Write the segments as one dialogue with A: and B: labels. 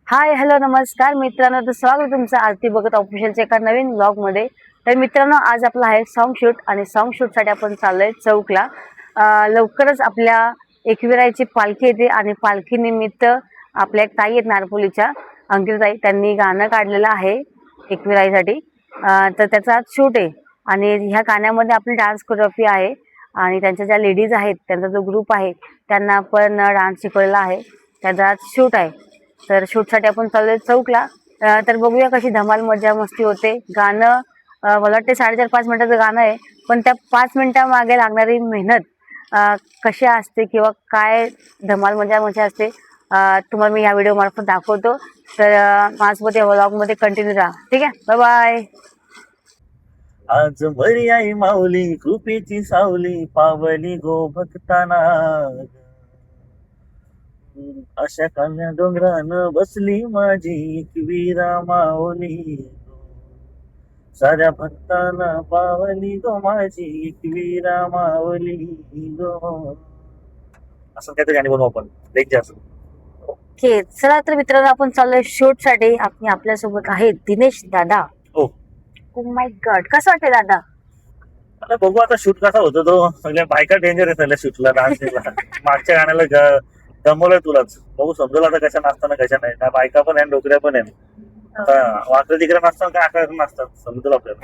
A: Hi hello नमस्कार मित्रांनो, तर स्वागत तुमचं आरती बघत ऑफिशियलच्या एका नवीन ब्लॉग मध्ये. तर मित्रांनो, आज आपला आहे सॉन्ग शूट आणि सॉन्ग शूट साठी आपण चाललोय चौकला. लवकरच आपल्या एकविराईची पालखी येते आणि पालखी निमित्त आपल्या एक ताई आहेत नारपोलीच्या, अंकिता ताई, त्यांनी गाणं काढलेलं आहे एकविराईसाठी. तर त्याचा आज शूट आहे आणि ह्या गाण्यामध्ये आपली डान्स कोरिओग्राफी आहे आणि त्यांच्या ज्या लेडीज आहेत त्यांचा जो ग्रुप आहे त्यांना पण डान्स शिकवलेला आहे. त्याचा आज शूट आहे. तर शूटसाठी आपण चाललोय चौकला. तर बघूया कशी धमाल मजा मस्ती होते. गाणं मला वाटते 4.5 मिनिटाचं गाणं आहे, पण त्या 5 मिनिटामागे लागणारी मेहनत कशी असते किंवा काय धमाल मजा मजा असते तुम्हाला मी या व्हिडिओ मार्फत दाखवतो. तर माझ्यासोबत या व्लॉगमध्ये कंटिन्यू राहा. ठीक आहे, बाय बाय.
B: आज बरी आई माऊली कृपेची सावली पावली गो भक्ताना अशा कन्या डोंगरान बसली माझी एकवीरा माऊली साऱ्या भक्तांना पावली गो माझी एकवीरा माऊली गो. असं काहीतरी गाणी बनवू आपण डेंजर.
A: ओके, चला तर मित्रांनो, आपण चाललोय शूट साठी. आपण आपल्यासोबत आहेत दिनेश दादा.
B: हो,
A: ओ माय गॉड, कसं वाटतंय दादा?
B: आता बघू आता शूट कसा होतो तो. सगळ्या बायका डेंजर आहे सगळ्या शूटला डान्सला. मागच्या गाण्याला दमवलंय तुलाच. बघू समजेल आता कशा नाचताना कशा नाही. त्या बायका पण आहे डोकऱ्या पण आहेत. वाकडे तिकडे नसतात का आकार नसतात समजेल आपल्याला.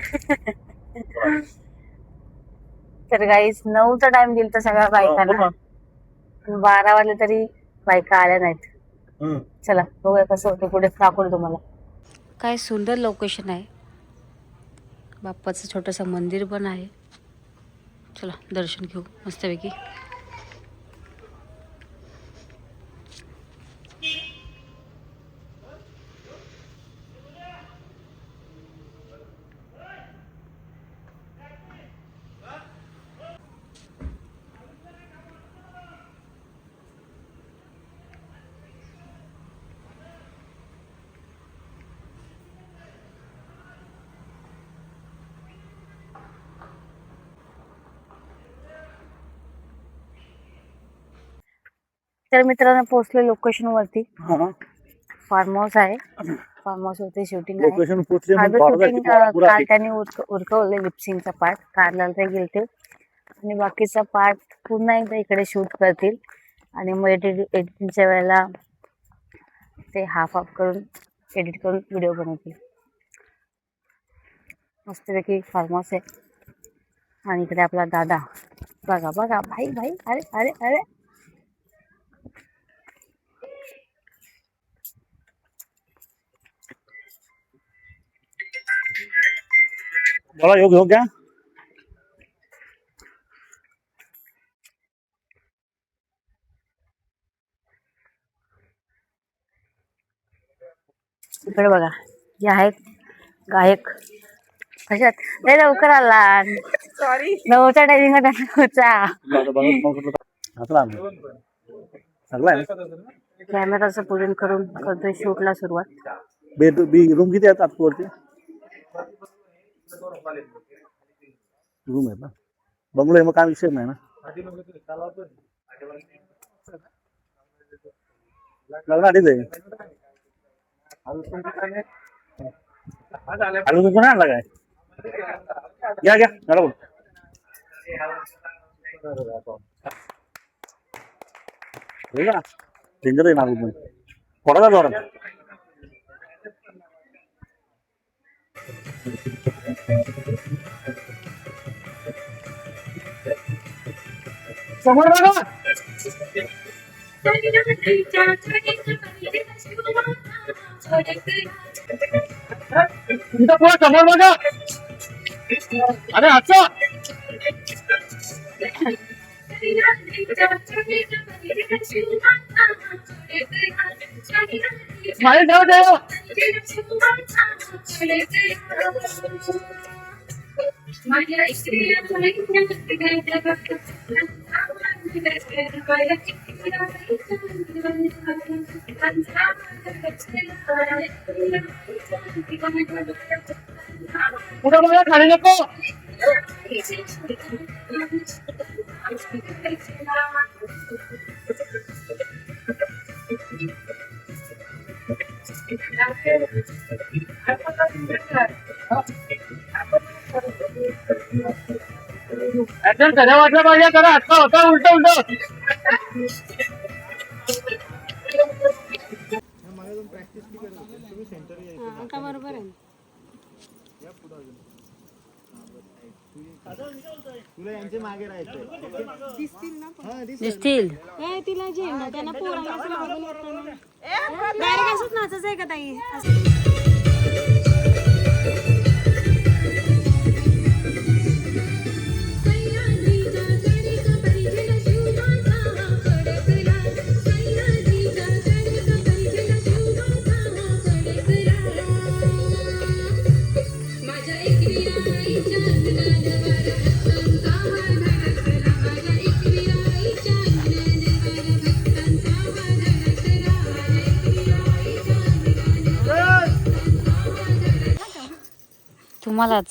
A: तर गाईस 9चा टाइम दिल तर सगळ्या बायकांना. 12 वाजले तरी बायका आल्या नाहीत. चला बघूया कसं होतं, पुढे दाखवलं तुम्हाला. काय सुंदर लोकेशन आहे. बाप्पाचं छोटंसं मंदिर पण आहे. चला दर्शन घेऊ मस्तपैकी. तर मित्रांनो, पोहोचले लोकेशन वरती. फार्म हाऊस आहे. फार्म हाऊस वरती शूटिंग आहे.
B: लोकेशन पोहोचले
A: शूटिंग काल त्यांनी उरकवले लिपसिंगचा पार्ट. कारला ते गेलते आणि बाकीचा पार्ट पुन्हा एकदा इकडे शूट करतील आणि मग एडिटिंगच्या वेळेला ते हाफ करून एडिट करून व्हिडिओ बनवतील. मस्तपैकी फार्म हाऊस आहे आणि इकडे आपला दादा. बघा बघा भाई भाई, अरे अरे अरे.
B: मला योग घेऊ घ्या.
A: इकडे बघा, हे आहेत गायक. कशात लय लवकर आला. सॉरी, 9च्या टायमिंग होता. कॅमेराचं पूजन करून करतोय शूटला सुरुवात.
B: रूम किती आहेत आतवरती? रूम आहेत ना, बंगलो आहे, मग काय विषय नाही ना. लग्न आधीच आहे. आलू कोण आणला काय? घ्या घ्या मला बोल. डेंजर आहे नागू पण थोडा जोरात. समोर बघा. तुमचा पुढे समोर बघा. अरे अच्छा, स्माइल ठेव ठेव. पुढे बघा, खाली नको. एकदम खरं वाटलं पाहिजे जरा आता होता उलट उलट
C: का बरोबर आहे
D: तुला यांचे मागे राहायचं
C: दिसतील ना
A: दिसतील.
C: काय तिला झेंडा त्यांना पोरांना असं बघून येताना डायरेक्ट असंच नाचायचं आहे का ताई असं
A: तुम्हालाच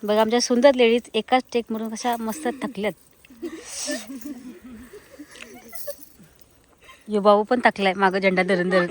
A: बघा आमच्या सुंदर लेडीज एकाच टेक म्हणून कशा मस्त थकल्यात. यो भाऊ पण थकलाय मागं झेंडा धरून धरून.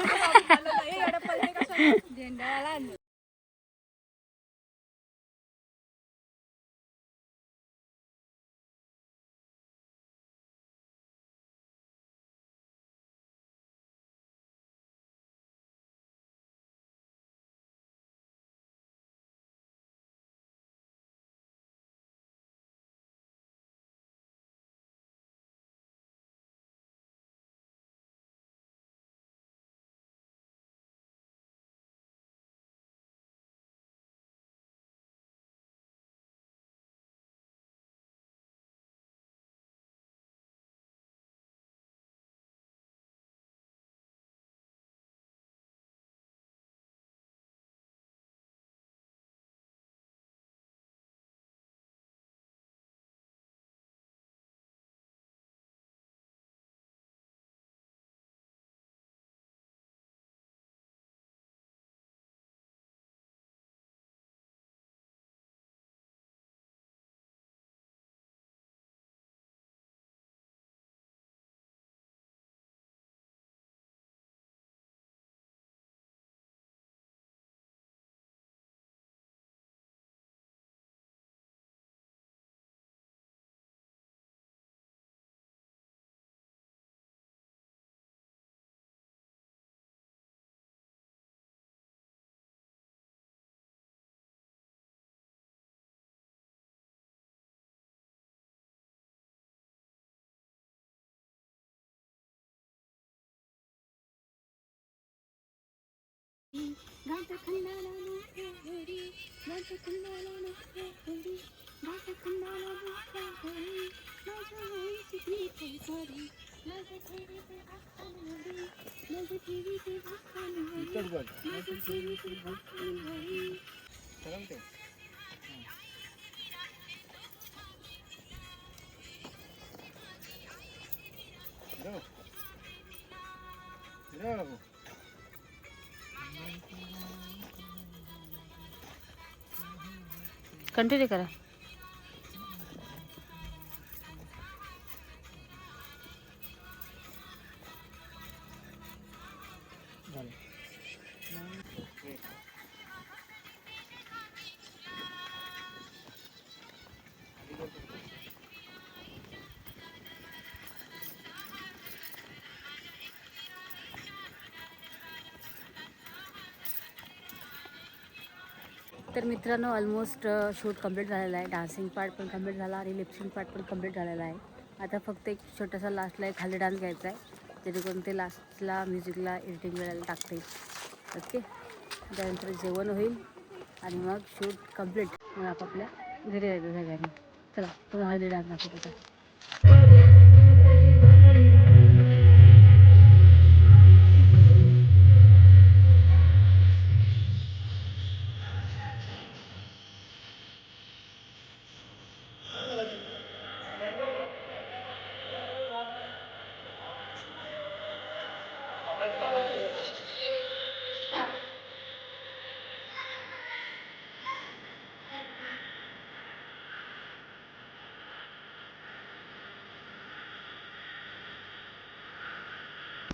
C: घाट खंडाला मोठ्या होरी घाट खंडाला मोठ्या होरी घाट खंडाला मोठ्या होरी माझ्या होळीची प्रीत सॉरी माझ्या ठेवीचे भाकणवडी माझ्या ठेवीचे भाकणवडी माझ्या ठेवीचे भाकणवडी
A: कंटिन्यू करा. तर मित्रांनो ऑलमोस्ट शूट कंप्लीट झालेला आहे. डान्सिंग पार्ट पण कंप्लीट झाला आणि लिपसिंग पार्ट पण कंप्लीट झालेला आहे. आता फक्त एक छोटासा लास्टला एक खाली डान्स घ्यायचा आहे जेणेकरून ते लास्टला म्युझिकला एडिटिंग वेळेला टाकते. ओके, त्यानंतर जेवण होईल आणि मग शूट कंप्लीट. मग आपापल्या घरी जायचं सगळ्यांनी. चला तुम्हाला हळदी डान्स दाखवतो.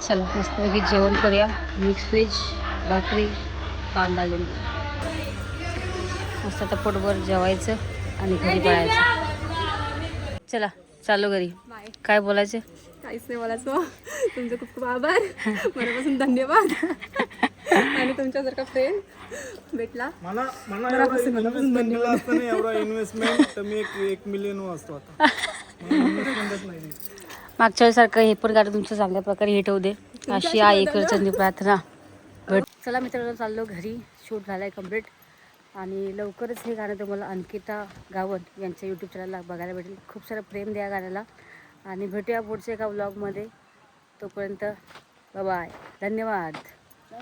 A: चला मस्तपैकी जेवण करूया. मिक्स व्हेज भाकरी कांदा लिंबू. मस्त आता पोटभर जेवायचं आणि घरी पळायचं. चला चालू घरी.
C: बाय.
A: काय बोलायचं?
C: काहीच नाही बोलायचं. तुमचे खूप खूप आभार, मनापासून धन्यवाद. आणि तुमच्यासारखा फ्रेंड भेटला.
D: मला इन्व्हेस्टमेंट केलं असतं ना एवढा इन्व्हेस्टमेंट तर मी 1 मिलियन वाजतो आता. इन्व्हेस्टमेंटच नाही.
A: मागच्या वेळेसारखं हे पण गाणं तुमचं चांगल्या प्रकारे हिट होऊ दे अशी आईकडची प्रार्थना. चला मित्रांनो चाललो घरी. शूट झालाय कम्प्लीट आणि लवकरच हे गाणं तुम्हाला अंकिता गावत यांच्या यूट्यूब चॅनलला बघायला भेटेल. खूप सारं प्रेम द्या गाण्याला आणि भेटूया पुढच्या एका व्लॉगमध्ये. तोपर्यंत बाय, धन्यवाद.